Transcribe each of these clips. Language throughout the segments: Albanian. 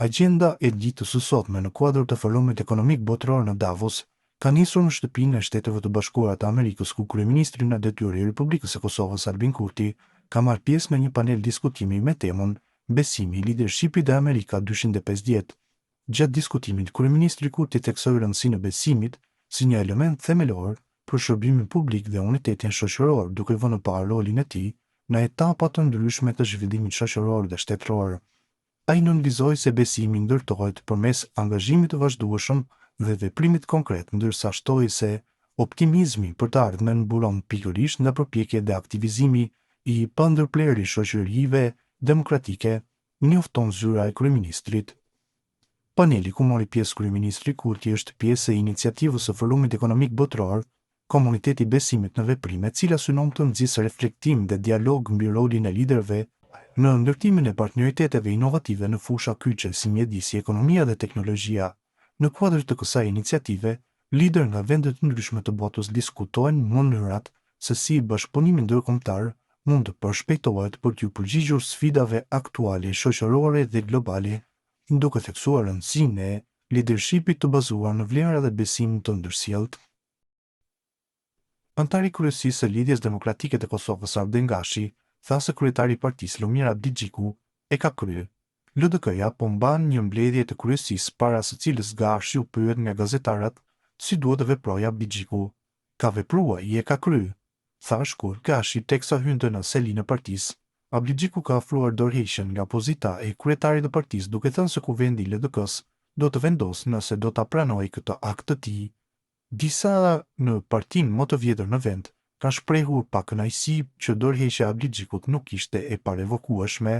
Agjenda e ditës së sotme në kuadër të Forumit Ekonomik Botëror në Davos ka nisur në shtëpinë e Shteteve të Bashkuara të Amerikës, ku kryeministri në detyrë i Republikës së Kosovës Albin Kurti ka marrë pjesë në një panel diskutimi me temën Besimi, leadershipi dhe Amerika 250. Gjatë diskutimit, kryeministri Kurti theksoi rëndësinë e besimit si një element themelor për shërbimin publik dhe unitetin shoqëror, duke vënë parë rolin e tij në etapa të ndryshme të zhvillimit shoqëror dhe shtetëror. Ai nënvizoi se besimi ndërtohet përmes angazhimit të vazhdueshëm dhe veprimit konkret, ndërsa shtoi se optimizmi për të ardhmen mburon pikërisht nga përpjekjet dhe aktivizimi i pandërplerjes shoqërive demokratike, njofton zyra e kryeministrit. Paneli ku mori pjesë kryeministri Kurti është pjesë e iniciativës së Forumit Ekonomik Botëror, Komuniteti i Besimit në Veprim, e cila synon të nxjisë reflektim dhe dialog mbi rolin e liderëve në ndërtimin e partneriteteve inovative në fusha kyçe si mjedisi, ekonomia dhe teknologjia. Në kuadër të kësaj iniciative, lider nga vende të ndryshme të botës diskutojnë mënyrat se si bashkëpunimi ndërkombëtar mund të përshpejtohet për t'u përgjigjur sfidave aktuale, shoqërore dhe globale, duke theksuar rëndësinë e leadershipit të bazuar në vlera dhe besim të ndërsjellët. Antari i kryesisë së Lidhjes Demokratike të Kosovës Arden Gashi tha se kryetari i partisë Lumira Abdixhiku e ka kryer. LDK-ja po mban një mbledhje të kryesisë para së cilës Gashi u pyet nga gazetarët si duhet të veprojë Abdixhiku. Ka vepruar, i e ka kryer, tha shkurt Gashi teksa hynte në selinë e partisë. Abdixhiku ka ofruar dorëheqjen nga opozita e kryetarit të partisë, duke thënë se kuvendi i LDK-s do të vendosë nëse do ta pranojë këtë akt të tij. Disa në partinë më të vjetër në vend kanë shprehur pa kënaqësi që dorëheqja e Abdixhikut nuk ishte e parevokueshme.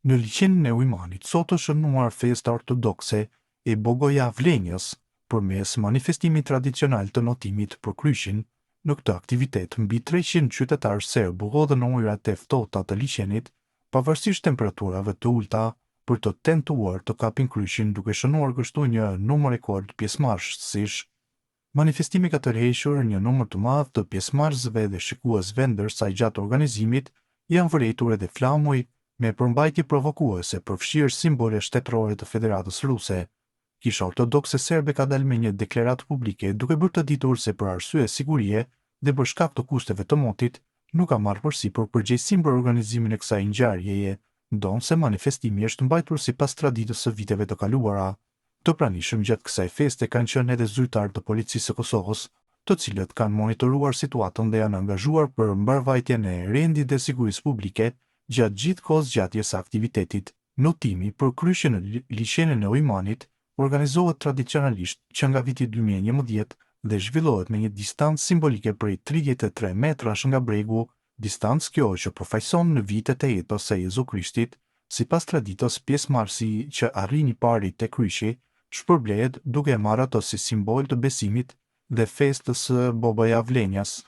Në liçenin e Ujmanit sot është shënuar festa ortodokse e Bogoja Vlenjës përmes manifestimit tradicional të notimit për Kryshin. Në këtë aktivitet, mbi 300 qytetarë serbë hodhën në ujërat e ftohta të liçenit, pavarësisht temperaturave të ulta, për të tentuar të kapin Kryshin, duke shënuar kështu një numër rekord pjesëmarrëssh. Manifestimi ka tërhequr një numër të madh të pjesëmarrësve dhe shikuesve, ndërsa gjatë organizimit janë vërejtur edhe flamuj me përmbajtje provokuese për fshirë simbole shtetërore të Federatës Ruse. Kisha ortodokse serbe ka dalë me një deklaratë publike duke bërë të ditur se për arsye sigurie dhe për shkak të kusteve të motit nuk ka marrë përsipër përgjegjësinë për organizimin e kësaj ngjarjeje, ndonë se manifestimi është mbajtur sipas traditës së viteve të kaluara. Të pranishëm gjatë kësaj feste kanë qenë edhe zyrtarë të policisë së Kosovës, të cilët kanë monitoruar situatën dhe janë angazhuar për mbarvajtjen e rendit dhe sigurisë publike gjatë gjithë kohës gjatjes së aktivitetit. Notimi për Kryshin në liçenin e Ujmanit organizohet tradicionalisht që nga viti 2011 dhe zhvillohet me një distancë simbolike prej 33 metrash nga bregu, distancë kjo që përfaqëson në vitet e jetës së Jezu Krishtit. Sipas traditës, pjesëmarrësi që arrin i pari te Kryshi shpërblehet duke marrë ato si simbol të besimit dhe festës së Bogoja Vlenjas.